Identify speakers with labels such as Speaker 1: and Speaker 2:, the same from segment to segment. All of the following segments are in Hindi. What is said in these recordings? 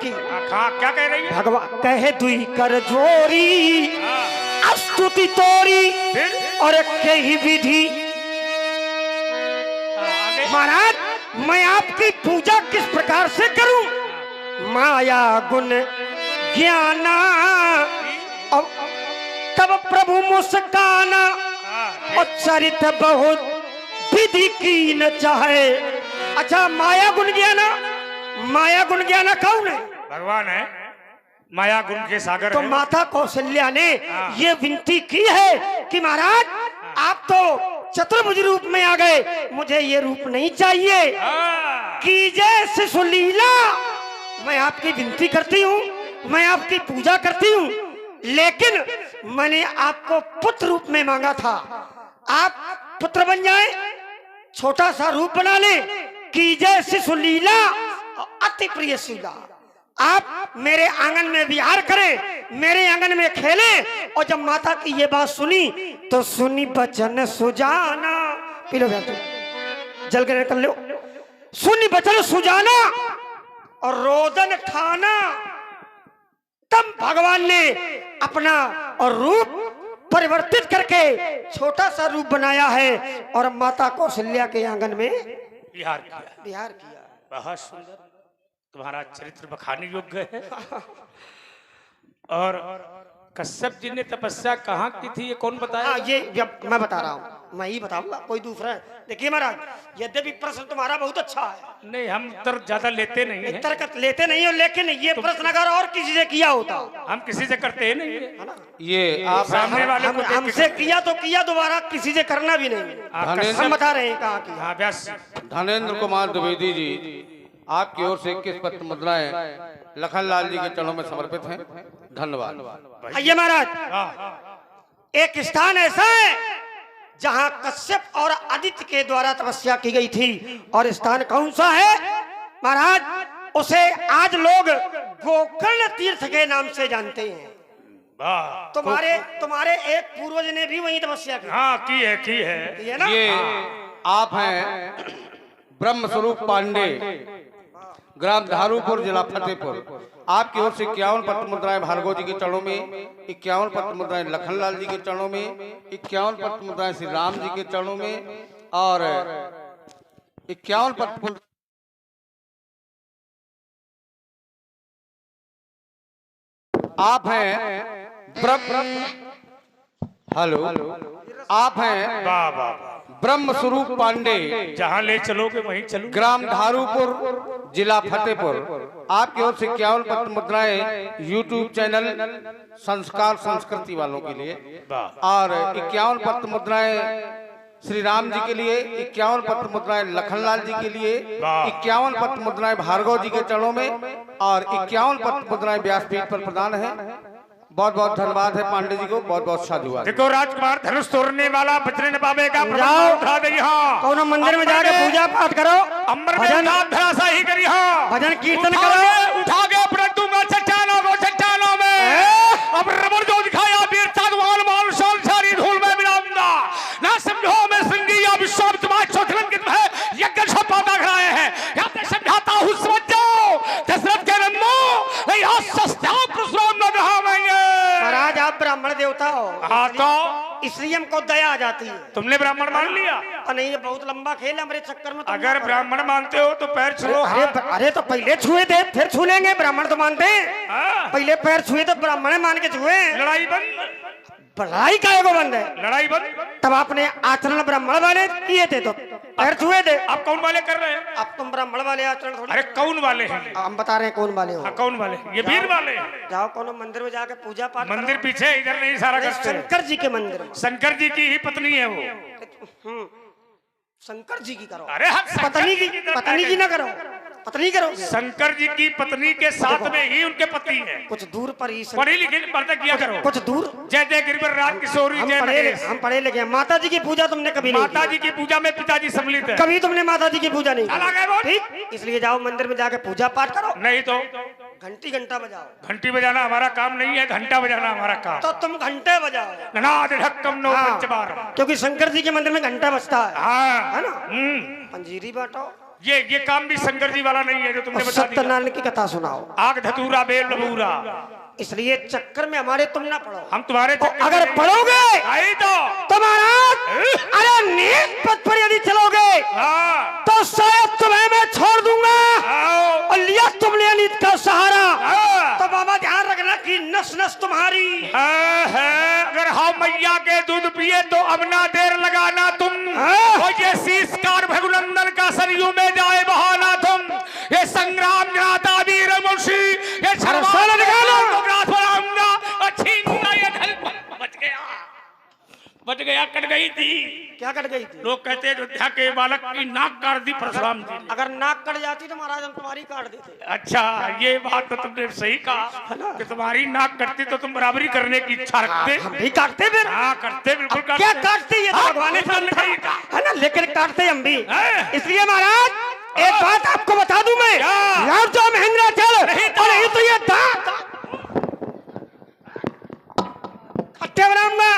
Speaker 1: की।
Speaker 2: क्या कह रही है?
Speaker 1: भगवान कहे दुई कर जोरी स्तुति तोरी और कही विधि। महाराज मैं आपकी पूजा किस प्रकार से करूं? माया गुण ज्ञाना और तब प्रभु मुस्काना और चरित बहुत विधि की न चाहे। अच्छा माया गुण ज्ञाना, माया गुण ज्ञाना कौन है?
Speaker 2: भगवान है, माया गुण के सागर
Speaker 1: तो
Speaker 2: है।
Speaker 1: माता कौशल्या ने ये विनती की है कि महाराज आप तो चतुर्भुज रूप में आ गए, मुझे ये रूप नहीं चाहिए। कीजिए शिशु लीला, मैं आपकी विनती करती हूँ, मैं आपकी पूजा करती हूँ, लेकिन मैंने आपको पुत्र रूप में मांगा था। आप पुत्र बन जाए, छोटा सा रूप बना ले। कीजिए शिशु लीला अति प्रिय शीला, आप मेरे आंगन में विहार करें, मेरे आंगन में खेलें। और जब माता की ये बात सुनी तो सुनी बचन सुजाना, पी लो जल के कर लो। सुनी बचन सुजाना और रोदन ठाना, तब भगवान ने अपना और रूप परिवर्तित करके छोटा सा रूप बनाया है और माता कौशल्या के आंगन में
Speaker 2: विहार
Speaker 1: किया।
Speaker 2: बहुत सुंदर, तुम्हारा चरित्र बखाने योग्य है। और कश्यप जी ने तपस्या कहाँ की थी, ये कौन बताया?
Speaker 1: ये मैं बता रहा हूँ, मैं ही बताऊंगा, कोई दूसरा है। देखिए महाराज, यद्यपि प्रश्न तुम्हारा बहुत अच्छा है।
Speaker 2: नहीं, हम उत्तर ज्यादा लेते नहीं हैं।
Speaker 1: उत्तर लेते नहीं हो, लेकिन ये प्रश्न अगर और किसी से किया होता,
Speaker 2: हम किसी से करते ही नहीं है ना।
Speaker 3: ये आप
Speaker 2: सामने वाले को
Speaker 1: हमसे किया तो किया, दोबारा किसी से करना भी नहीं। हम बता रहे हैं कहाँ की।
Speaker 2: हाँ व्यास।
Speaker 3: धनेन्द्र कुमार द्विवेदी जी, आपकी ओर से 21 पत्र मुद्राएं लखनलाल जी के चरणों में समर्पित हैं। धन्यवाद।
Speaker 1: आइए महाराज, एक स्थान ऐसा है जहां कश्यप और आदित्य के द्वारा तपस्या की गई थी, और स्थान कौन सा है महाराज? उसे आज लोग गोकर्ण तीर्थ के नाम से जानते हैं। तुम्हारे एक पूर्वज ने भी वहीं तपस्या की।
Speaker 2: हाँ की है
Speaker 1: ना?
Speaker 3: ये आप हैं ब्रह्म स्वरूप पांडे, ग्राम धारूपुर, जिला फतेहपुर। आपकी ओर से 51 पत्र मुद्राएं भार्गव जी के चरणों में, 51 पत्र मुद्राएं लखनलाल जी के चरणों में, 51 पत्र मुद्राएं श्री राम जी के चरणों में, और 51 पत्र आप हैं हेलो, आप हैं ब्रह्म स्वरूप पांडे,
Speaker 2: जहाँ ले चलोगे वहीं चलो,
Speaker 3: ग्राम धारूपुर, जिला फतेहपुर। आपकी ओर से 51 पत्र मुद्राएं यूट्यूब चैनल संस्कार संस्कृति वालों के लिए, और 51 पत्र मुद्राएं श्री राम जी के लिए, 51 पत्र मुद्राएं लखनलाल जी के लिए, 51 पत्र मुद्राएं भार्गव जी के चरणों में, और 51 पत्र मुद्राएं व्यासपीठ पर प्रदान है। बहुत बहुत धन्यवाद है पांडे जी को, बहुत बहुत साधुवाद।
Speaker 2: देखो राजकुमार, धनुष तोड़ने वाला बचने पावेगा। उठा दे यहाँ,
Speaker 1: कौन मंदिर में जाके पूजा पाठ करो,
Speaker 2: अंबर में धरासा ही करी,
Speaker 1: भजन कीर्तन करो।
Speaker 2: उठा गया दूंगा चट्टानों में अब रबर जो दिखाया वीर साधुवान मान सारी धूल में मिलाऊंगा ना। समझो मैं सिंगी या विश्व तुम्हारे चौथलन कित है यज्ञ छपाता खड़ाए हैं, या मैं समझाता हूँ समझ जाओ। दशरथ के रन्नो नहीं आज सस्ता परशुराम न कहावेंगे।
Speaker 1: महाराज आप ब्राह्मण देवता हो,
Speaker 2: हाँ तो
Speaker 1: इसलिए हमको दया आ जाती है।
Speaker 2: तुमने ब्राह्मण मान लिया?
Speaker 1: नहीं, ये बहुत लंबा खेल है, हमारे चक्कर में
Speaker 2: अगर ब्राह्मण मानते हो तो पैर छुओ।
Speaker 1: अरे तो पहले छुए थे फिर छू लेंगे, ब्राह्मण तो मानते हैं। पहले पैर छुए तो ब्राह्मण मान के छुए।
Speaker 2: लड़ाई बंद,
Speaker 1: लड़ाई काहे को बंद है?
Speaker 2: लड़ाई बंद।
Speaker 1: तब आपने आचरण ब्राह्मण वाले किए थे तो पैर छुए थे।
Speaker 2: आप कौन वाले कर रहे हैं?
Speaker 1: अब तुम ब्राह्मण वाले आचरण थोड़ी।
Speaker 2: अरे कौन वाले हैं?
Speaker 1: हम बता रहे हैं कौन वाले हो।
Speaker 2: कौन वाले? ये वीर वाले।
Speaker 1: जाओ कोनो मंदिर में जाके पूजा पाठ।
Speaker 2: मंदिर पीछे, इधर नहीं सारा करते।
Speaker 1: शंकर जी के मंदिर में।
Speaker 2: शंकर जी की ही पत्नी है वो।
Speaker 1: शंकर जी की करो।
Speaker 2: अरे
Speaker 1: पत्नी की ना करो, पत्नी करो।
Speaker 2: शंकर जी की पत्नी के साथ में ही उनके पति है।
Speaker 1: कुछ दूर पर ही
Speaker 2: पढ़ी लिखी पढ़ते किया करो।
Speaker 1: कुछ दूर।
Speaker 2: जय जय गिरिवर राज किशोरी जय महेश।
Speaker 1: हम पढ़े लिखे। माता जी की पूजा तुमने कभी नहीं।
Speaker 2: माता जी की पूजा में पिताजी सम्मिलित है।
Speaker 1: कभी तुमने माता जी की पूजा नहीं
Speaker 2: की।
Speaker 1: ठीक, इसलिए जाओ मंदिर में जाके पूजा पाठ करो।
Speaker 2: नहीं तो
Speaker 1: घंटा बजाओ।
Speaker 2: घंटी बजाना हमारा काम नहीं है, घंटा बजाना हमारा काम।
Speaker 1: तो तुम घंटे बजाओ।
Speaker 2: नाद ढक्कम नो पंचबार,
Speaker 1: क्योंकि शंकर जी के मंदिर में घंटा बजता है।
Speaker 2: हाँ
Speaker 1: है ना? पंजीरी बांटो।
Speaker 2: ये काम भी शंकर जी वाला नहीं है जो तुमने बता दिया।
Speaker 1: सत्यनारायण की कथा सुनाओ।
Speaker 2: आग धतूरा बेल लबूरा,
Speaker 1: इसलिए चक्कर में हमारे तुम ना पड़ो।
Speaker 2: हम तुम्हारे चक्कर
Speaker 1: अगर
Speaker 2: में
Speaker 1: पढ़ोगे
Speaker 2: आई तो
Speaker 1: महाराज अरे नीच पथ पर यदि चलोगे
Speaker 2: हाँ,
Speaker 1: तो शायद तुम्हें मैं छोड़ दूंगा।
Speaker 2: आओ,
Speaker 1: और लिया तुमने नीत का सहारा
Speaker 2: हाँ,
Speaker 1: तो बाबा ध्यान रखना कि नस नस तुम्हारी
Speaker 2: है। अगर हम मैया के दूध पिए तो अब ना देर लगाना तुम।
Speaker 1: हाँ।
Speaker 2: और ये शीशकार भगुनंदन का सरयू में जाए बहाना तुम। ये संग्राम जनाता वीर मुंशी ये
Speaker 1: सरसाला निकालो।
Speaker 2: बच गया, कट गई थी।
Speaker 1: क्या कट गई थी?
Speaker 2: लोग कहते हैं अयोध्या के बालक की नाक काट दी परशुराम जी ने।
Speaker 1: अगर नाक कट जाती तो महाराज हम तुम्हारी काट देते।
Speaker 2: अच्छा, ये बात तो तुमने सही कहा कि तुम्हारी नाक कटती तो तुम बराबरी करने की इच्छा रखते।
Speaker 1: हम भी काटते फिर।
Speaker 2: हाँ, करते, बिल्कुल करते।
Speaker 1: क्या काटते ये तो भगवान ने
Speaker 2: कहा
Speaker 1: है ना, लेकिन काटते हम भी।
Speaker 2: है।
Speaker 1: इसलिए महाराज एक बात आपको बता दूं मैं,
Speaker 2: क्या?
Speaker 1: लौट जाओ महेंद्र चल
Speaker 2: नहीं तो-
Speaker 1: और नहीं तो ये दांत खट्टे बनाऊंगा।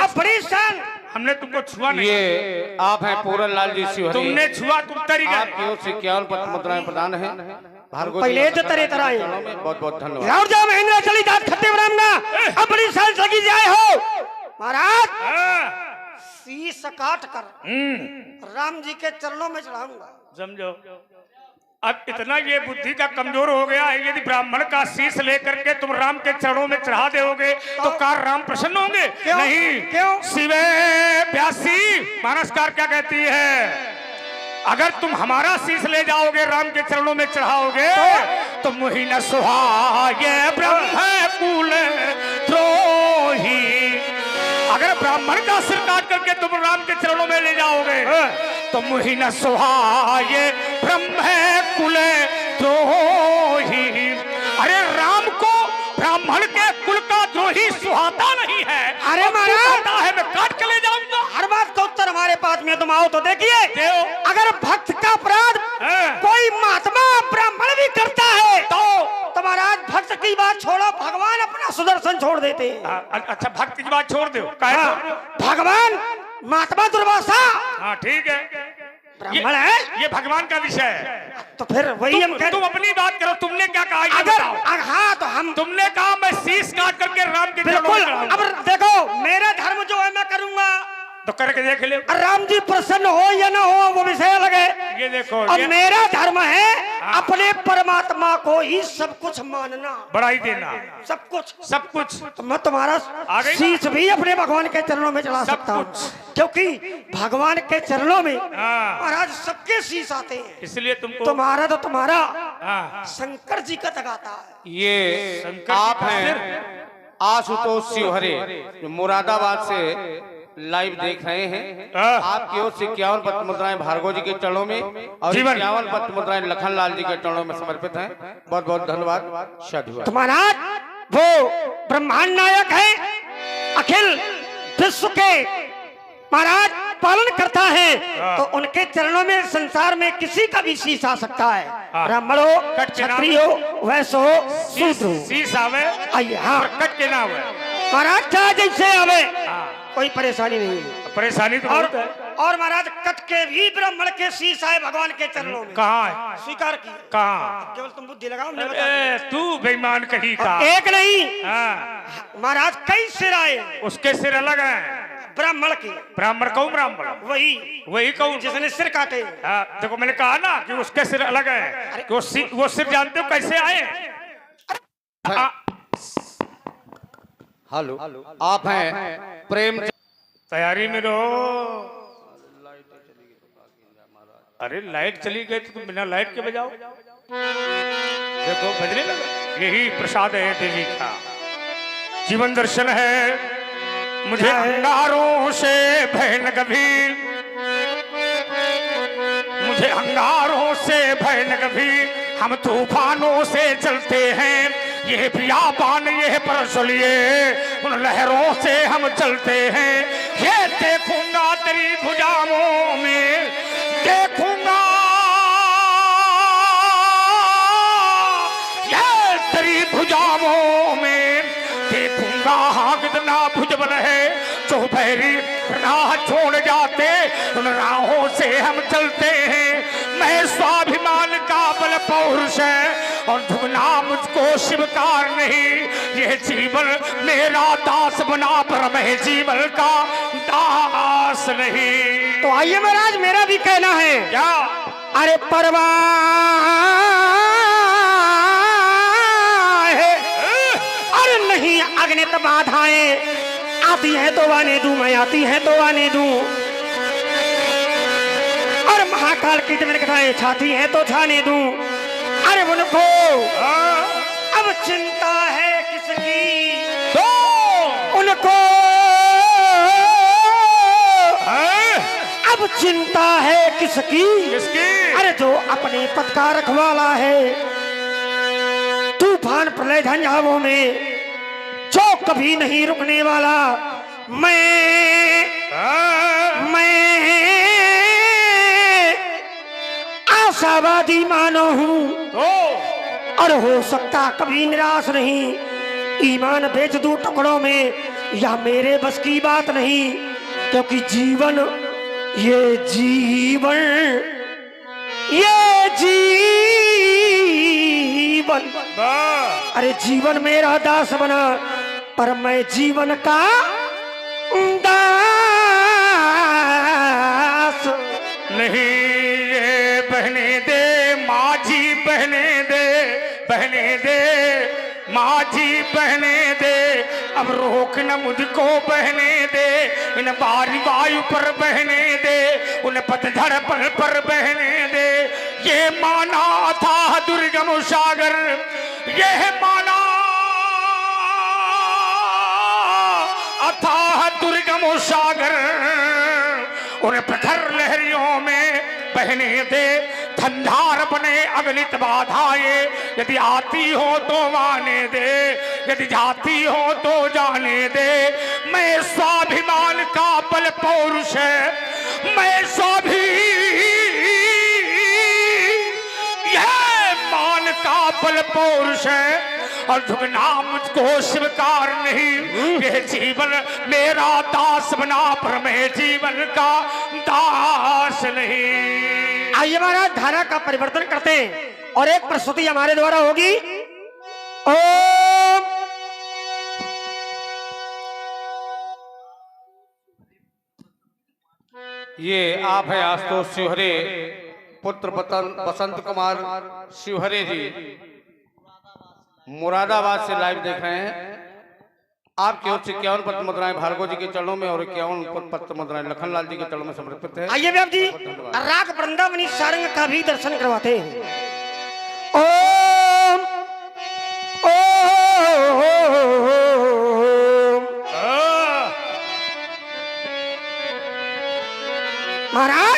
Speaker 1: अब बड़ी शान
Speaker 2: हमने तुमको छुआ नहीं।
Speaker 3: ये आप हैं पूरन लाल जी शिवहरी।
Speaker 2: तुमने छुआ, तुम तरी
Speaker 3: आपकी
Speaker 2: गए।
Speaker 3: ओर से 51 पत्र मुद्राएं प्रदान है। भार्गव
Speaker 1: पहले
Speaker 3: जी
Speaker 1: जो तरे तरह आए।
Speaker 3: बहुत बहुत धन्यवाद।
Speaker 1: लौट जाओ महेंद्र चली दांत खट्टे बनाऊंगा। अब बड़ी शान लगी जाए हो महाराज।
Speaker 2: हाँ,
Speaker 1: शीश काट कर राम जी के चरणों में चढ़ाऊंगा।
Speaker 2: समझो, अब इतना ये बुद्धि का कमजोर हो गया है। यदि ब्राह्मण का शीश लेकर के तुम राम के चरणों में चढ़ा दोगे तो कार राम प्रसन्न होंगे?
Speaker 1: क्यों?
Speaker 2: नहीं।
Speaker 1: क्यों?
Speaker 2: शिवे प्यासी मानसकार क्या कहती है? अगर तुम हमारा शीश ले जाओगे राम के चरणों में चढ़ाओगे तो मुहि न सुहाए ब्रह्म कुल द्रोही। अगर ब्राह्मण का सिर काट करके तुम राम के चरणों में ले जाओगे तो मुहि न सुहाए ब्रह्म कुल द्रोही। अरे राम को ब्राह्मण के कुल का द्रोही सुहाता नहीं है।
Speaker 1: अरे महाराज
Speaker 2: है मैं काट के ले जाऊंगा।
Speaker 1: हर बात का उत्तर हमारे पास में तुम आओ तो देखिए।
Speaker 2: देव।
Speaker 1: अगर भक्त का अपराध कोई महात्मा ब्राह्मण भी करता है तो महाराज भक्त की बात छोड़ो, भगवान अपना सुदर्शन छोड़ देते हैं।
Speaker 2: अच्छा, भक्ति की बात छोड़ दो। काहे छोड़ दो?
Speaker 1: भगवान महात्मा दुर्वासा
Speaker 2: हाँ, ठीक है,
Speaker 1: ब्राह्मण है।
Speaker 2: ये भगवान का विषय है।
Speaker 1: तो फिर वही हम
Speaker 2: तुम अपनी बात करो। तुमने क्या कहा ये
Speaker 1: अगर
Speaker 2: बताओ।
Speaker 1: हाँ तो हम
Speaker 2: तुमने कहा मैं शीश काट करके राम के चरणों
Speaker 1: बिल्कुल।
Speaker 2: में चढ़ाऊंगा।
Speaker 1: अब देखो मेरा धर्म जो है मैं करूंगा
Speaker 2: तो करके देख ले।
Speaker 1: राम जी प्रसन्न हो या ना हो वो विषय अलग है।
Speaker 2: ये देखो,
Speaker 1: और
Speaker 2: ये
Speaker 1: मेरा धर्म है अपने परमात्मा को ही सब कुछ मानना,
Speaker 2: बढ़ाई देना,
Speaker 1: सब कुछ।
Speaker 2: सब कुछ।
Speaker 1: तो मैं तुम्हारा
Speaker 2: आ गई
Speaker 1: शीश भी अपने भगवान के चरणों में चढ़ा
Speaker 2: सब
Speaker 1: सकता हूँ,
Speaker 2: कुछ।
Speaker 1: क्योंकि भगवान के चरणों में
Speaker 2: हाँ।
Speaker 1: महाराज सबके शीश आते हैं।
Speaker 2: इसलिए तुमको
Speaker 1: तुम्हारा तो तुम्हारा
Speaker 2: हाँ।
Speaker 1: शंकर जी का तगाता है।
Speaker 3: ये
Speaker 2: शंकर जी
Speaker 3: आप
Speaker 2: का
Speaker 3: हैं आशुतोष शिवहरी जो मुरादाबाद से लाइव देख रहे हैं। आपकी ओर से 51 पत्र मुद्राएं भार्गव जी के चरणों में और 51 पत्र मुद्राएं लखन लाल जी के चरणों में समर्पित हैं। बहुत बहुत धन्यवाद। साधुवाद।
Speaker 1: तो महाराज वो ब्रह्मांड नायक है, अखिल विश्व के महाराज पालन करता है। तो उनके चरणों में संसार में किसी का भी शीश आ सकता है। ब्राह्मण हो, क्षत्रिय हो, वैश्य हो, शूद्र हो।
Speaker 2: शीश आवे
Speaker 1: आइए। हाँ
Speaker 2: कट के ना आवे
Speaker 1: महाराज चाहे जैसे आवे कोई परेशानी नहीं है।
Speaker 2: परेशानी तो
Speaker 1: और
Speaker 2: बहुत है।
Speaker 1: और महाराज कट के भी ब्राह्मण के शीश आए भगवान के चरणों में।
Speaker 2: कहाँ है?
Speaker 1: स्वीकार की।
Speaker 2: कहाँ?
Speaker 1: केवल तुम बुद्धि लगाओ, हमने बता दिया।
Speaker 2: तू बेईमान कहीं का।
Speaker 1: एक नहीं
Speaker 2: हाँ,
Speaker 1: महाराज कई सिर आए
Speaker 2: उसके सिर अलग हैं।
Speaker 1: ब्राह्मण के।
Speaker 2: ब्राह्मण कौन? ब्राह्मण वही कौन
Speaker 1: जिसने सिर काटे।
Speaker 2: देखो मैंने कहा ना कि उसके सिर अलग है। कि वो सिर जानते हो कैसे आए?
Speaker 3: हेलो, आप हैं प्रेम।
Speaker 2: तैयारी में रहो। अरे लाइट चली गई तो तुम बिना लाइट के बजाओ। देखो बजने लगा। यही प्रसाद है देवी का, जीवन दर्शन है। मुझे अंगारों से भय न कभी, मुझे अंगारों से भय न कभी। हम तूफानों से चलते हैं, ये बियाबान ये परसलिए, उन लहरों से हम चलते हैं। ये देखूंगा तेरी भुजाओं में, देखूंगा ये तेरी भुजाओं में, देखूंगा हाँ कितना भुजबल है। जो भैरी राह छोड़ जाते उन राहों से हम चलते हैं। मैं स्वाभिमान का बल पौरुष है और झुकना मुझको शिवकार नहीं। ये जीवन मेरा दास बना पर मैं जीवन का दास नहीं।
Speaker 1: तो आइए महाराज, मेरा भी कहना है।
Speaker 2: क्या?
Speaker 1: अरे परवाह है, अरे नहीं अग्नित बाधाएं आती है तो आने दूं, मैं आती है तो आने दूं। और महाकाल की जमीन कथाएं छाती है तो छाने दूं। अरे उनको अब चिंता है किसकी, तो उनको अब चिंता है किसकी,
Speaker 2: किसकी?
Speaker 1: अरे जो अपने पद का रखवाला है। तूफान प्रलय झंझावों में जो कभी नहीं रुकने वाला, मैं आशावादी मानो हूं और हो सकता कभी निराश नहीं। ईमान बेच दूं टुकड़ों में, यह मेरे बस की बात नहीं, क्योंकि जीवन ये जीवन अरे जीवन मेरा दास बना, पर मैं जीवन का दास
Speaker 2: नहीं। ये बहने दे माझी, बहने दे, बहने दे माझी, बहने दे। अब रोक न मुझको बहने दे, इन बारी वायु पर बहने दे, उन पतझड़ पर बहने दे। ये माना था दुर्गम सागर, ये माना अथाह दुर्गम सागर, उन प्रखर लहरियों में बहने दे। धंधार बने अगलित बाधाएं, यदि आती हो तो आने दे, यदि जाती हो तो जाने दे। मैं स्वाभिमान का बल पौरुष है, मैं स्वाभिमान का बल पौरुष है और झुकना मुझको स्वीकार नहीं। ये जीवन मेरा दास बना पर मैं जीवन का दास नहीं।
Speaker 1: आइए महाराज, धारा का परिवर्तन करते हैं और एक प्रस्तुति हमारे द्वारा होगी। ओम
Speaker 3: ये आप है आशुतोष शिवहरे, पुत्र बसंत कुमार शिवहरे जी, मुरादाबाद से लाइव देख रहे हैं। आपकी ओर से 51 पत्र मुद्राएं भार्गव जी के चरणों में और 51 पत्र मुद्राएं लखनलाल जी के चरणों में समर्पित है।
Speaker 1: आइए व्याप जी, राग वृंदावनी सारंग का भी दर्शन करवाते हैं। ओम महाराज,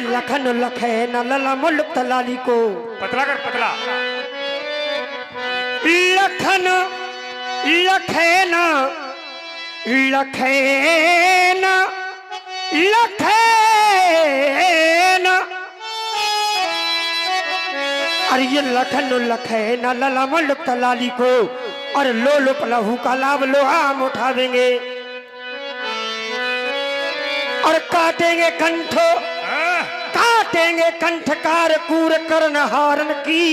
Speaker 1: लखन लखे न लला मुल्क लाली को,
Speaker 2: पतला कर पतला।
Speaker 1: लखन लखे न लखे न लखे न, अरे ये लखन लखे न लला मुल्क लाली को, और लो लुप लहू का लाभ लो हम उठावेंगे और काटेंगे कंठ, काटेंगे कंठकार कूर कर्ण हारण की,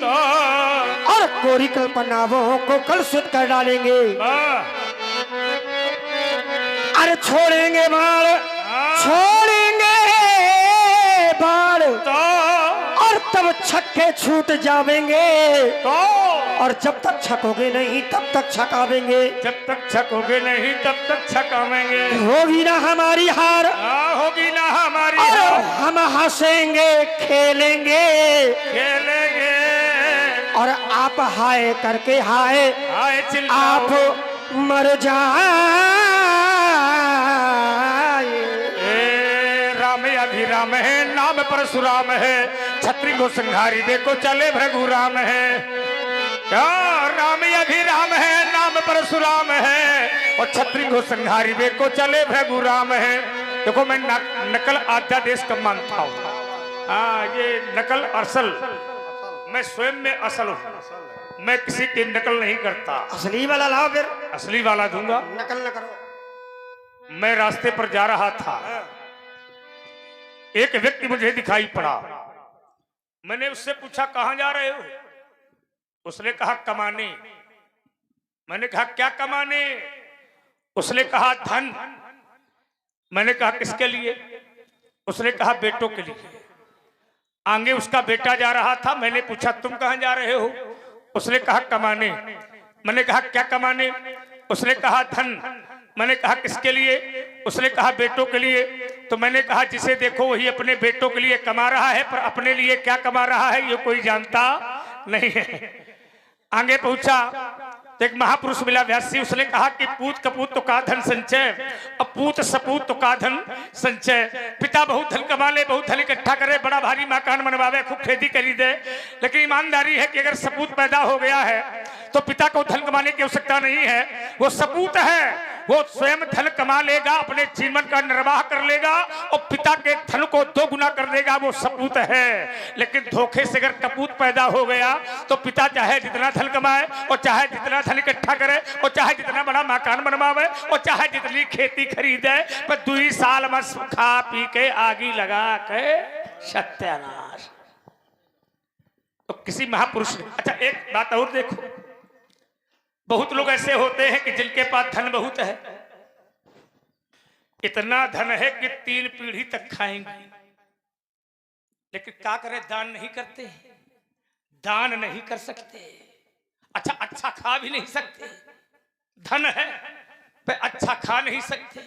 Speaker 1: और कोरी कल्पनाओं को कलुषित कर डालेंगे। अरे छोड़ेंगे बाण, छोड़ेंगे बाण, और तब छक्के छूट जावेंगे, और जब तक छकोगे नहीं तब तक छकावेंगे,
Speaker 2: जब तक छकोगे नहीं तब तक छकावेंगे।
Speaker 1: होगी ना हमारी हार,
Speaker 2: होगी ना हमारी हार,
Speaker 1: हम हंसेंगे खेलेंगे
Speaker 2: खेलेंगे,
Speaker 1: और आप हाय करके हाय आप मर जाए।
Speaker 2: राम अभिराम है नाम परशुराम है, छत्री को संहारी देखो चले भृगुराम है। क्या राम अभिराम है नाम परशुराम है, और छत्री को संहारी देखो चले भृगुराम है। देखो मैं नकल अध्यादेश कब मानता हूँ। हाँ, ये नकल असल, मैं स्वयं में असल हूँ, मैं किसी की नकल नहीं करता।
Speaker 1: असली वाला लाओ, फिर
Speaker 2: असली वाला दूंगा।
Speaker 1: नकल न करो।
Speaker 2: मैं रास्ते पर जा रहा था, एक व्यक्ति मुझे दिखाई पड़ा। मैंने उससे पूछा कहां जा रहे हो? उसने कहा कमाने। मैंने कहा क्या कमाने? उसने कहा धन। मैंने कहा किसके लिए? उसने कहा बेटों के लिए। आगे उसका बेटा जा रहा था। मैंने पूछा तुम कहां जा रहे हो? उसने कहा कमाने। मैंने कहा क्या कमाने? उसने कहा धन। मैंने कहा किसके लिए? उसने कहा बेटों के लिए। तो मैंने कहा जिसे देखो वही अपने बेटों के लिए कमा रहा है, पर अपने लिए क्या कमा रहा है ये कोई जानता नहीं है। आगे पहुंचा तो एक महापुरुष मिला व्यासी। उसने कहा कि पूत कपूत तो का धन संचय, अब पूत सपूत तो का धन संचय। पिता बहुत धन कमा ले, बहुत धन इकट्ठा करे, बड़ा भारी मकान बनवावे, खूब खेती करी दे, लेकिन ईमानदारी है कि अगर सपूत पैदा हो गया है तो पिता को धन कमाने की आवश्यकता नहीं है। वो सपूत है, वो स्वयं धन कमा लेगा, अपने जीवन का निर्वाह कर लेगा और पिता के धन को 2 गुना कर देगा, वो सपूत है। लेकिन धोखे से अगर कपूत पैदा हो गया तो पिता चाहे जितना धन कमाए और चाहे जितना धन इकट्ठा करे और चाहे जितना बड़ा मकान बनवावे और चाहे जितनी खेती खरीदे, पर 2 साल में खा पी के आगी लगा के सत्यानाश। तो किसी महापुरुष ने, अच्छा एक बात और देखो, बहुत लोग ऐसे होते हैं कि जिनके पास धन बहुत है, इतना धन है कि 3 पीढ़ी तक खाएंगे, लेकिन क्या करें, दान नहीं करते, दान नहीं कर सकते। अच्छा खा भी नहीं सकते। धन है पर अच्छा खा नहीं सकते,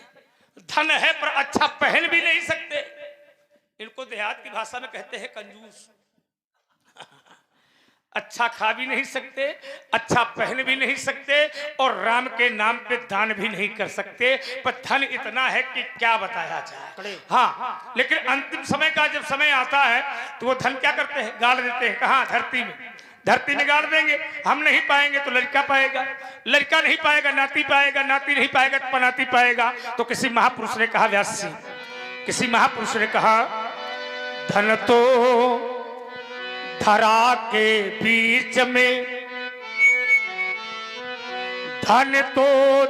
Speaker 2: धन है पर अच्छा पहन भी नहीं सकते। इनको देहात की भाषा में कहते हैं कंजूस। अच्छा खा भी नहीं सकते, अच्छा पहन भी नहीं सकते और राम के नाम पे दान भी नहीं कर सकते, पर धन इतना है कि क्या बताया जाए। हाँ, लेकिन अंतिम समय का जब समय आता है तो वो धन क्या करते हैं, गाड़ देते हैं। कहाँ? धरती में। धरती में गाड़ देंगे। हम नहीं पाएंगे तो लड़का पाएगा, लड़का नहीं पाएगा नाती पाएगा, नाती नहीं पाएगा तो पनाती पाएगा। तो किसी महापुरुष ने कहा, व्यासी, किसी महापुरुष ने कहा, धन तो धरा के बीच में, धन तो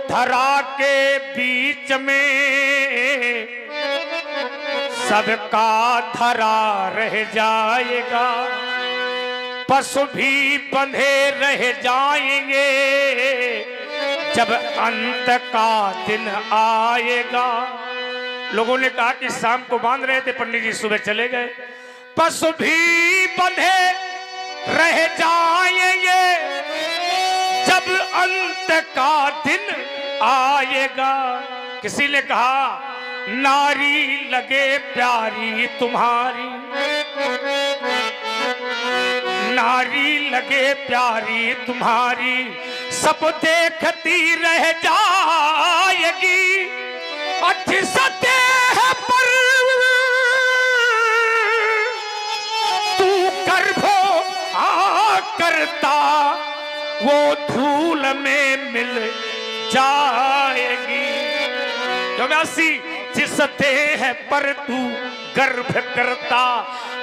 Speaker 2: धरा के बीच में, सबका धरा रह जाएगा, पशु भी बंधे रह जाएंगे, जब अंत का दिन आएगा। लोगों ने कहा कि शाम को बांध रहे थे, पंडित जी सुबह चले गए। पशु भी बंधे रह जाएंगे, जब अंत का दिन आएगा। किसी ने कहा, नारी लगे प्यारी तुम्हारी, नारी लगे प्यारी तुम्हारी, सब देखती रह जाएगी, अच्छी सदेह पर तू गर्भो करता, वो धूल में मिल जाएगी। जो व्यासी, जिस देह पर तू गर्भ करता,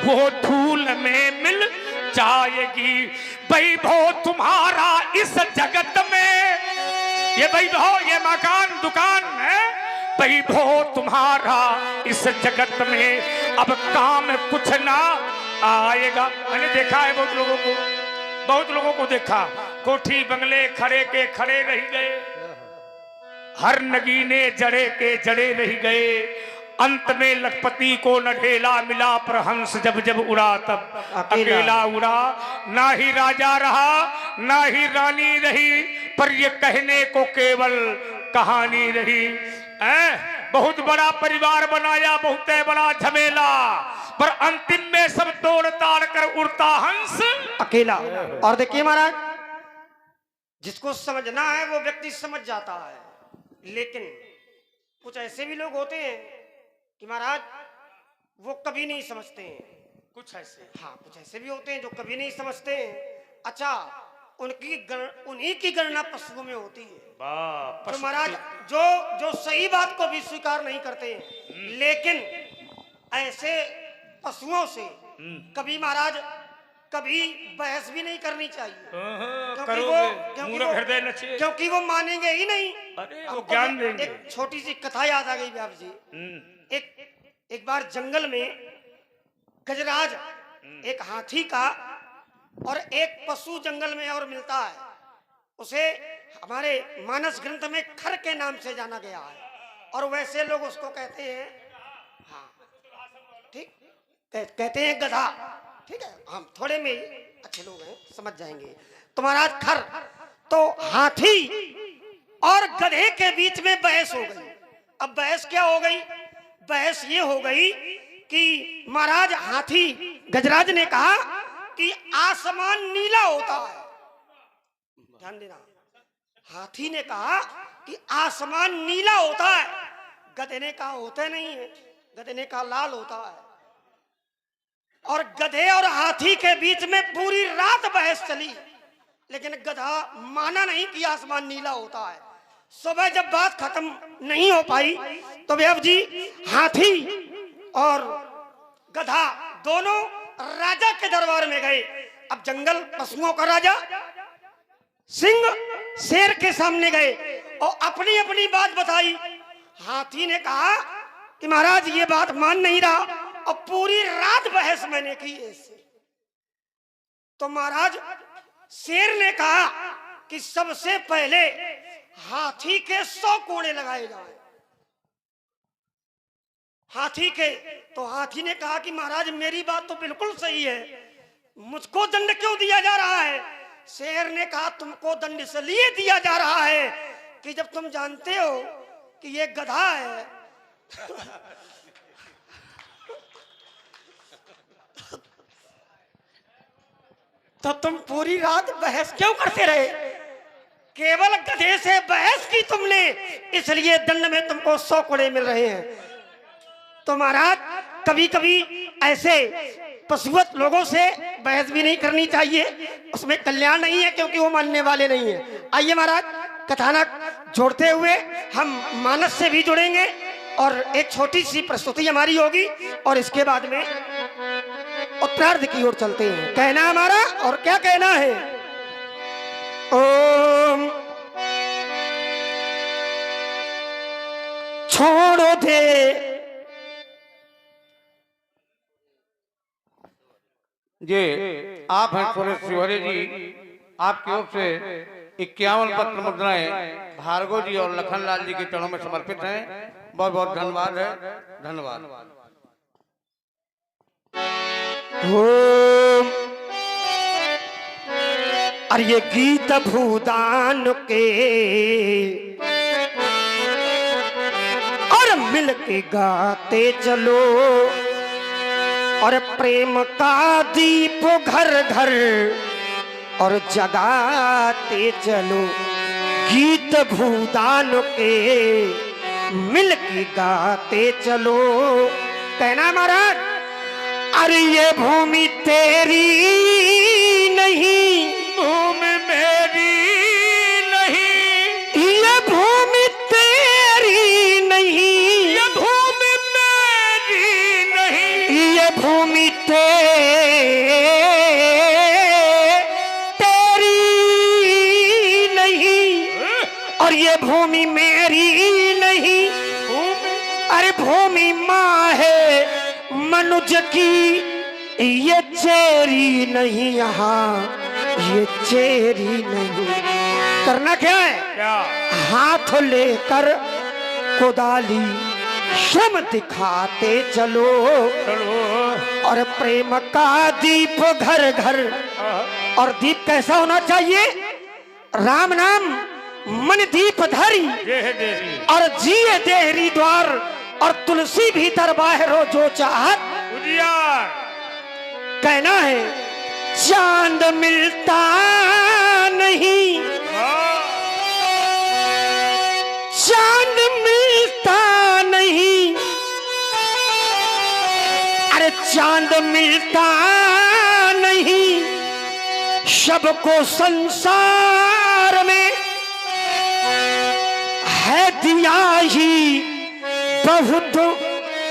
Speaker 2: वो धूल में मिल जाएगी। वैभव तुम्हारा इस जगत में, ये वैभव, ये मकान दुकान है, वैभव तुम्हारा इस जगत में अब काम कुछ ना आएगा। मैंने देखा है बहुत लोगों को देखा, कोठी बंगले खड़े के खड़े रह गए, हर नगीने जड़े के जड़े रह गए, अंत में लखपति को न ढेला मिला, पर हंस जब जब उड़ा तब अकेला उड़ा। ना ही राजा रहा ना ही रानी रही, पर ये कहने को केवल कहानी रही। बहुत बड़ा परिवार बनाया, बहुत बड़ा झमेला, पर अंतिम में सब तोड़ ताड़ कर उड़ता हंस
Speaker 1: अकेला। और देखिए महाराज, जिसको समझना है वो व्यक्ति समझ जाता है, लेकिन कुछ ऐसे भी लोग होते हैं कि महाराज वो कभी नहीं समझते हैं।
Speaker 2: कुछ ऐसे
Speaker 1: भी होते हैं जो कभी नहीं समझते हैं। अच्छा, उन्हीं की गणना पशुओं में होती है। तो महाराज जो जो सही बात को भी स्वीकार नहीं करते हैं। लेकिन ऐसे पशुओं से कभी महाराज कभी बहस भी नहीं करनी चाहिए, क्योंकि वो मानेंगे ही नहीं।
Speaker 2: अरे वो ज्ञान देंगे।
Speaker 1: एक छोटी सी कथा याद आ गई व्यास जी। एक बार जंगल में गजराज, एक हाथी का और एक पशु जंगल में और मिलता है, उसे हमारे मानस ग्रंथ में खर के नाम से जाना गया है, और वैसे लोग उसको कहते हैं, हाँ ठीक, कहते हैं गधा। ठीक है, हम थोड़े में अच्छे लोग हैं, समझ जाएंगे। तो महाराज खर, तो हाथी और गधे के बीच में बहस हो गई। अब बहस क्या हो गई? बहस ये हो गई कि महाराज हाथी गजराज ने कहा कि आसमान नीला होता है। ध्यान देना, हाथी ने कहा कि आसमान नीला होता है, गधे ने कहा होता नहीं है, गधे ने कहा लाल होता है। और गधे और हाथी के बीच में पूरी रात बहस चली, लेकिन गधा माना नहीं कि आसमान नीला होता है। सुबह जब बात खत्म नहीं हो पाई तो भैया जी हाथी और गधा दोनों राजा के दरबार में गए। अब जंगल पशुओं का राजा सिंह शेर के सामने गए और अपनी अपनी बात बताई। हाथी ने कहा कि महाराज ये बात मान नहीं रहा और पूरी रात बहस मैंने की इससे। तो महाराज शेर ने कहा कि सबसे पहले हाथी के 100 कोड़े लगाए जाए। हाथी के, तो हाथी ने कहा कि महाराज मेरी बात तो बिल्कुल सही है, मुझको दंड क्यों दिया जा रहा है? शेर ने कहा तुमको दंड इसलिए दिया जा रहा है कि जब तुम जानते हो कि ये गधा है तो तुम पूरी रात बहस क्यों करते रहे? केवल गधे से बहस की तुमने, इसलिए दंड में तुमको 100 कोड़े मिल रहे हैं। तो महाराज कभी कभी ऐसे पशुवत लोगों से बहस भी नहीं करनी चाहिए, उसमें कल्याण नहीं है, क्योंकि वो मानने वाले नहीं है। आइए महाराज कथानक जोड़ते हुए हम मानस से भी जुड़ेंगे और एक छोटी सी प्रस्तुति हमारी होगी और इसके बाद में उत्तरार्ध की ओर चलते हैं। कहना हमारा और क्या कहना है? ओम छोड़ो दे
Speaker 3: जी, आप हैं सुरेश शिवहरे जी, आपकी ओर से 51 पत्र मुद्राएं भार्गव जी और लखनलाल जी के चरणों में समर्पित हैं। बहुत बहुत धन्यवाद है, धन्यवाद।
Speaker 1: और ये गीत भूदान के और मिल के गाते चलो, और प्रेम का दीप घर घर और जगाते चलो। गीत भूदान के मिल के गाते चलो। कहना महाराज, अरे ये भूमि तेरी नहीं,
Speaker 2: भूमि मेरी नहीं,
Speaker 1: ये भूमि तेरी नहीं,
Speaker 2: ये भूमि मेरी नहीं,
Speaker 1: ये भूमि तेरी नहीं, और ये भूमि मेरी नहीं। अरे भूमि माँ है मनुज की, ये चेरी नहीं, यहाँ ये चेरी नहीं। करना क्या है?
Speaker 2: क्या?
Speaker 1: हाथ लेकर कोदाली श्रम दिखाते चलो, और प्रेम का दीप घर घर। और दीप कैसा होना चाहिए? राम नाम मन दीप धरी, और जिए देहरी द्वार, और तुलसी भीतर बाहरो जो चाहत
Speaker 2: उजियार।
Speaker 1: कहना है चांद मिलता नहीं, चांद मिलता नहीं, अरे चांद मिलता नहीं, सबको संसार में है दिया सियाही बहुत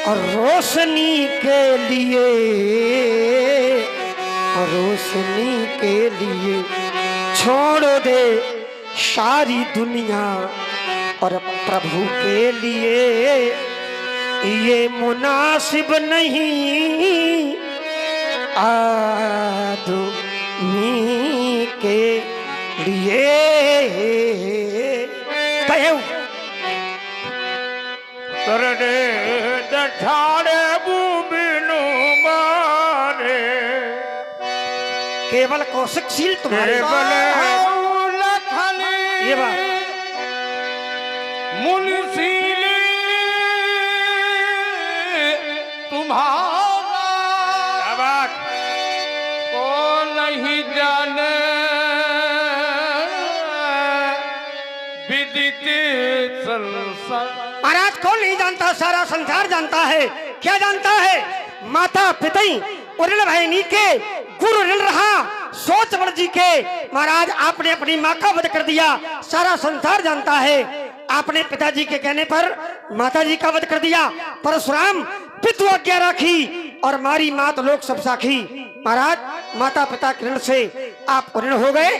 Speaker 1: रोशनी के लिए, रोशनी के लिए छोड़ दे सारी दुनिया और प्रभु के लिए ये मुनासिब नहीं आदमी के लिए।
Speaker 2: करने दठाड़े बुबिनु मारे,
Speaker 1: केवल कौशिकशील तुम्हारे ये बात
Speaker 3: मुंशील तुम्हारा
Speaker 2: बात
Speaker 3: को नहीं जाने विदित संसार।
Speaker 1: महाराज कौन नहीं जानता, सारा संसार जानता है। क्या जानता है? माता पिता उड़न भाई के गुरु ऋण रहा सोच मर्जी के। महाराज आपने अपनी माँ का वध कर दिया, सारा संसार जानता है। आपने पिताजी के कहने पर माताजी का वध कर दिया। परशुराम पितु आज्ञा राखी और मारी मात लोग सब साखी। महाराज माता पिता के ऋण से आप ऋण हो गए।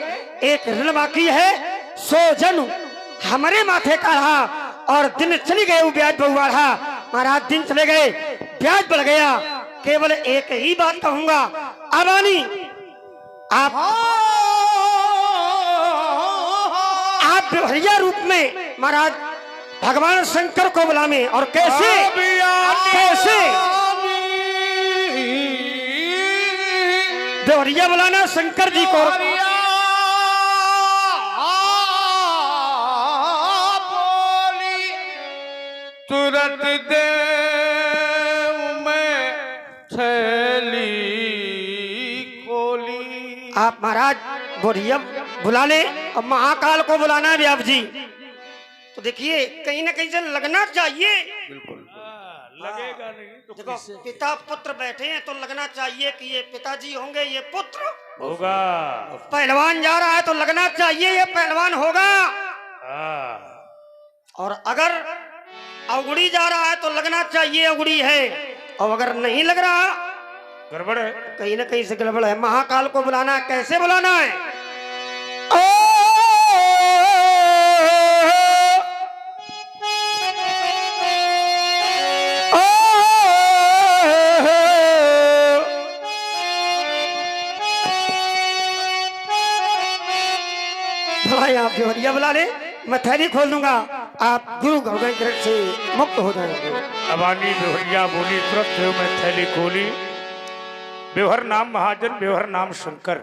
Speaker 1: एक ऋण बाकी है, सो जन हमारे माथे का रहा और दिन चली गए वो ब्याज बहुआ रहा। महाराज दिन चले गए, ब्याज बढ़ गया। केवल एक ही बात कहूंगा, अबानी आप भैया रूप में महाराज भगवान शंकर को बुलावे। और कैसे कैसे देवरिया बुलाना शंकर जी को।
Speaker 3: तुरंत दे मैं थैली खोली।
Speaker 1: आप महाराज बोरिया बुला ले और महाकाल को बुलाना है व्याप जी। तो देखिए कहीं ना कहीं से लगना चाहिए।
Speaker 3: बिल्कुल
Speaker 2: लगेगा नहीं तो
Speaker 1: देखो पिता पुत्र बैठे हैं तो लगना चाहिए कि ये पिताजी होंगे, ये पुत्र
Speaker 2: होगा।
Speaker 1: पहलवान जा रहा है तो लगना चाहिए ये पहलवान होगा। और अगर अवगुड़ी जा रहा है तो लगना चाहिए अवगुड़ी है। और अगर नहीं लग रहा
Speaker 2: गड़बड़ है,
Speaker 1: कहीं ना कहीं से गड़बड़ है। महाकाल को बुलाना है, कैसे बुलाना है? भाई आप देवरिया बुला ले, मैं थैली खोल दूंगा, आप गुरु गोविंद से मुक्त हो जाएंगे।
Speaker 2: अबानी बेहरिया बोली, तुरंत मैं थैली खोली। बेहर नाम महाजन, बेहर नाम शंकर।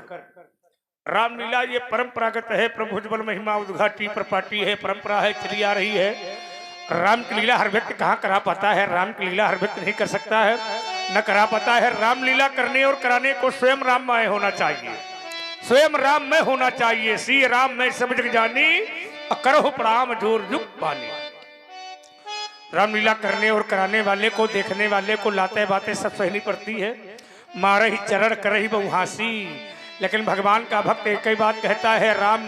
Speaker 2: रामलीला ये परंपरागत है, प्रभु जबल महिमा उद्घाटी प्रपाटी है, परंपरा है, चली आ रही है। राम की लीला हर व्यक्ति कहाँ करा पाता है? राम की लीला हर व्यक्ति नहीं कर सकता है, न करा पाता है। रामलीला करने और कराने को स्वयं राममय होना चाहिए, स्वयं राम में होना चाहिए। सी राम में समझ जानी करहो प्रणाम जोर जुग पानी। रामलीला करने और कराने वाले को, देखने वाले को लाते बातें सब सहनी पड़ती है। मारे ही चरण कर ही बहुहासी, लेकिन भगवान का भक्त एक ही बात कहता है, राम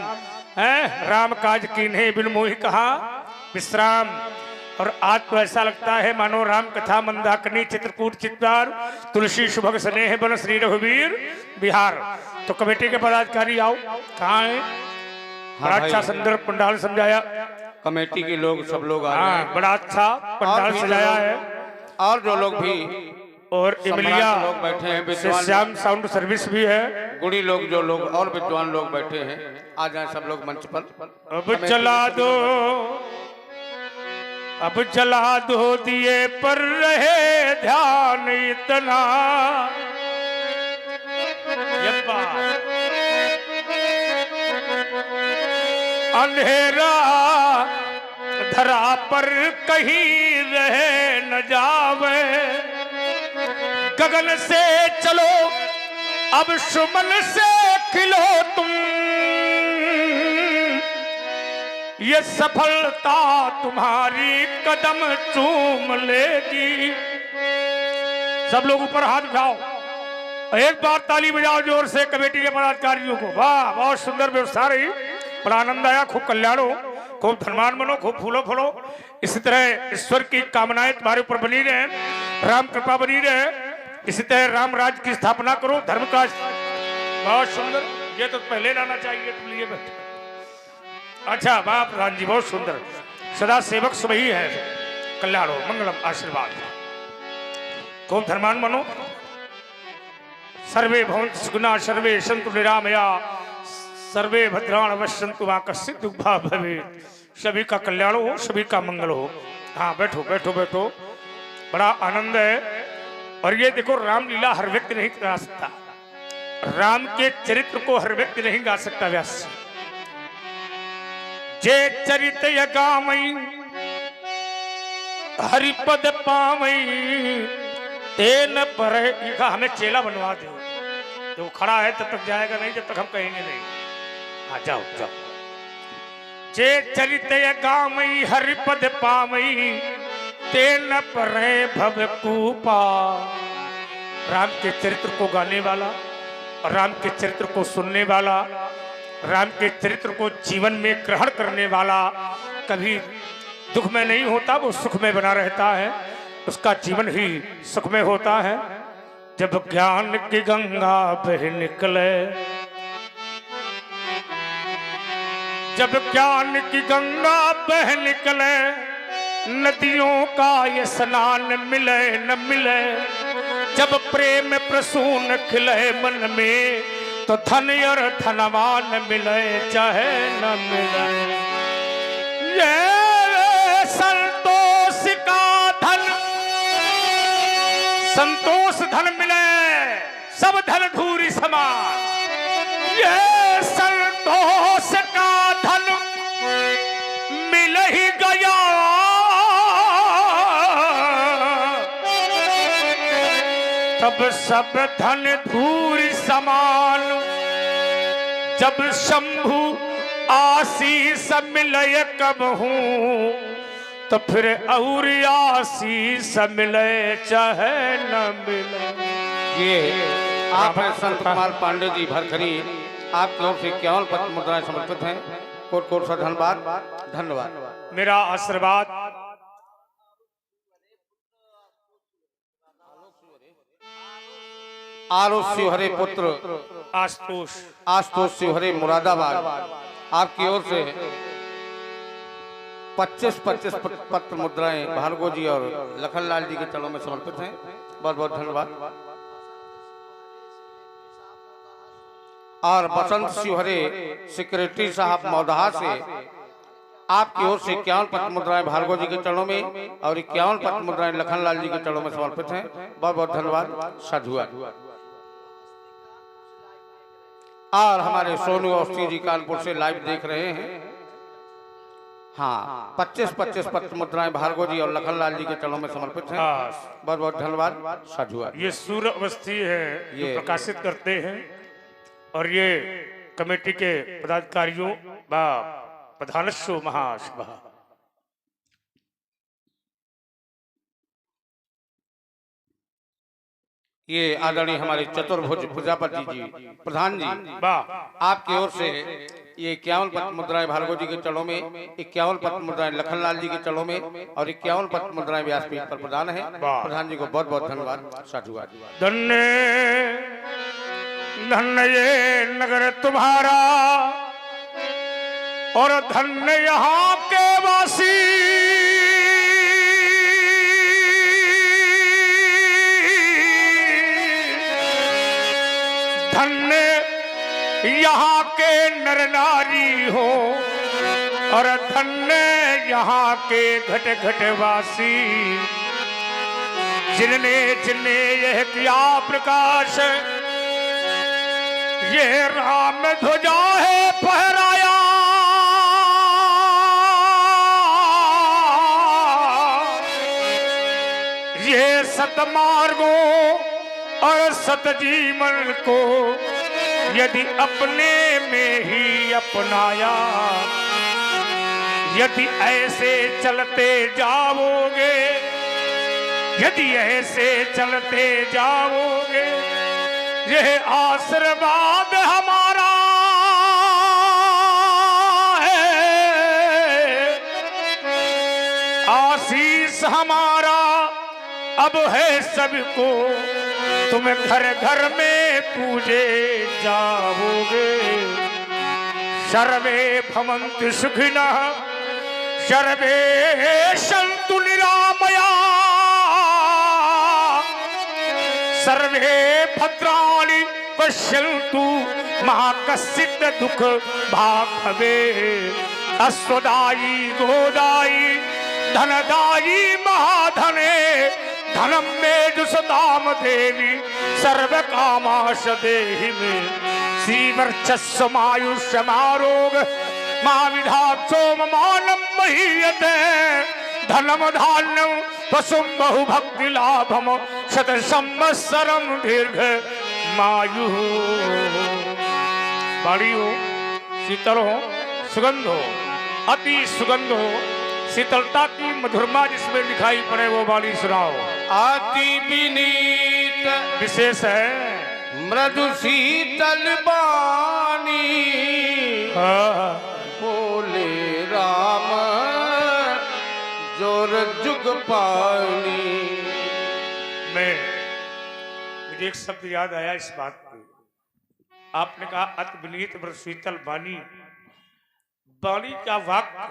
Speaker 2: है राम काज कीन्हे बिन मोहि कहा विश्राम। और आज तो ऐसा लगता है मानो राम कथा मंदाकिनी चित्रकूट चित्तार तुलसी सुभग स्नेह बन श्री रघुवीर बिहार। तो कमेटी के पदाधिकारी आओ, कहाँ है? बड़ा अच्छा सुंदर पंडाल समझाया,
Speaker 3: कमेटी के लोग सब लोग आ रहे हैं।
Speaker 2: बड़ा अच्छा पंडाल सजाया है।
Speaker 3: और जो लोग भी
Speaker 2: और इमलिया
Speaker 3: लोग बैठे हैं, विद्वान
Speaker 2: श्याम साउंड सर्विस भी है।
Speaker 3: गुड़ी लोग जो लोग और विद्वान लोग बैठे हैं, आ जाए सब लोग मंच पर।
Speaker 2: अब चला दो, अब जला दो दिए पर रहे ध्यान इतना। अंधेरा धरा पर कहीं रहे न जावे, गगन से चलो अब सुमन से खिलो तुम, ये सफलता तुम्हारी कदम चूम लेगी। सब लोग ऊपर हाथ उठाओ, एक बार ताली बजाओ जोर से कमेटी के पदाधिकारियों को। वाह, बहुत सुंदर व्यवस्था रही, बड़ा आनंद आया, खूब कल्याण हो, खूब धनवान बनो, खूब फूलो फलो। इसी तरह ईश्वर की कामनाएं तुम्हारे ऊपर बनी रहे, राम कृपा बनी रहे। इसी तरह राम राज्य की स्थापना करो, धर्म का। बहुत सुंदर, ये तो पहले लाना चाहिए तुम लिए बैठे। अच्छा वाह प्रधान जी, बहुत सुंदर। सदा सेवक सुबही है, कल्याण हो, मंगलम, आशीर्वाद। खूब धर्मान बनो। सर्वे भवन्तु सुखिनः, सर्वे सन्तु निरामया, सर्वे भद्राणि पश्यन्तु मा कश्चित् दुःखभाग् भवेत्। सभी का कल्याण हो, सभी का मंगल हो। हाँ बैठो बैठो बैठो, बड़ा आनंद है। और ये देखो, रामलीला हर व्यक्ति नहीं गा सकता, राम के चरित्र को हर व्यक्ति नहीं गा सकता। व्यास जे चरित गावई हरिपद पावई तेन पर, हमें चेला बनवा दो। जो खड़ा है तब तक जाएगा नहीं, जब तक हम कहेंगे नहीं। हाँ जाओ जाओ। जे चरित गावई हरिपद पावई तेन पर भव कूपा। राम के चरित्र को गाने वाला, राम के चरित्र को सुनने वाला, राम के चरित्र को जीवन में ग्रहण करने वाला कभी दुख में नहीं होता, वो सुख में बना रहता है। उसका जीवन ही सुख में होता है। जब ज्ञान की गंगा बह निकले, जब ज्ञान की गंगा बह निकले, नदियों का ये स्नान मिले न मिले, जब प्रेम प्रसून खिले मन में, तो धन और धनवान मिले चाहे न मिले। ये संतोष का धन, संतोष धन मिले, सब धन धूरी समान। ये संतोष का धन मिल ही गया, तब सब धन धूरी समान। जब शंभु आशीष मिले कब हूँ, तो फिर और आशीष मिले चाहे न मिले।
Speaker 3: ये आप हैं संत कुमार पांडे जी भरखरी, आपकी ओर से 51 पत्र मुद्राएं समर्पित हैं। कोट कोट सा धन्यवाद, धन्यवाद।
Speaker 2: मेरा आशीर्वाद
Speaker 3: आलोक शिवहरे पुत्र
Speaker 2: आशुतोष
Speaker 3: आशुतोष शिवहरे मुरादाबाद, आपकी ओर से 25 पत्र मुद्राएं भार्गव जी और लखनलाल जी के चरणों में समर्पित हैं। बहुत बहुत धन्यवाद। और बसंत शिवहरे सेक्रेटरी साहब मौदहा से आपकी ओर से 51 पत्र मुद्राएं भार्गव जी के चरणों में और 51 पत्र मुद्राएं लखनलाल जी के चरणों में समर्पित हैं। बहुत बहुत धन्यवाद, साधुवाद। और हमारे सोनू अवस्थी जी कानपुर से लाइव देख रहे हैं। हाँ 25 पत्र मुद्राएं भार्गव जी और लखनलाल जी के चरणों में समर्पित हैं। बहुत बहुत धन्यवाद, साधुवाद।
Speaker 2: ये सूर्य अवस्थी है, ये प्रकाशित करते हैं। और ये कमेटी के पदाधिकारियों व प्रधानस्व महासभा।
Speaker 3: ये आदरणीय हमारे चतुर्भुज प्रजापति जी प्रधान जी, आपकी ओर से ये 51 पत्र मुद्राएं भार्गव जी के चरणों में, 51 पत्र मुद्राएं लखनलाल जी के चरणों में और 51 पत्र मुद्राएं व्यासपीठ पर प्रदान है। प्रधान जी को बहुत बहुत धन्यवाद, साधुवाद।
Speaker 2: धन्य धन्य ये नगर तुम्हारा और धन्य यहाँ के वासी। धन्य यहाँ के नर नारी हो और धन्य यहाँ के घट घट वासी। जिनने जिनने यह किया प्रकाश, ये राम ध्वजा है फहराया। ये सतमार्गों और सतजीवन को यदि अपने में ही अपनाया, यदि ऐसे चलते जाओगे, यदि ऐसे चलते जाओगे, यह आशीर्वाद हमारा है। हमारा अब है सबको, तुम घर घर में पूजे जाओगे। सर्वे भवन्तु सुखिनः सर्वे सन्तु निरामया सर्वे भद्राणि पश्यन्तु मा कश्चित् दुःख भाग् भवेत्। अश्वदायी गोदायी धनदायी महाधने धनम में दुसदाम देवी सर्व कामाश देहि में। श्रीवर्चस्वमायुष्यमारोग मां विधात्सो मानम महीयते। धनम धान्यम पशुम बहुभक्ति लाभम शत संवत्सरम दीर्घ मायु। बड़ी हो, शीतल हो, सुगंध हो, अति सुगंध हो, शीतलता की मधुरमा जिसमें दिखाई पड़े वो वाली सुनाओ।
Speaker 3: अति विनीत
Speaker 2: विशेष है
Speaker 3: मृदु शीतल बानी बोले राम जोर जुग पानी।
Speaker 2: मुझे एक शब्द याद आया इस बात पे। आपने कहा अति विनीत मृदु शीतल बानी। बानी का वाक्य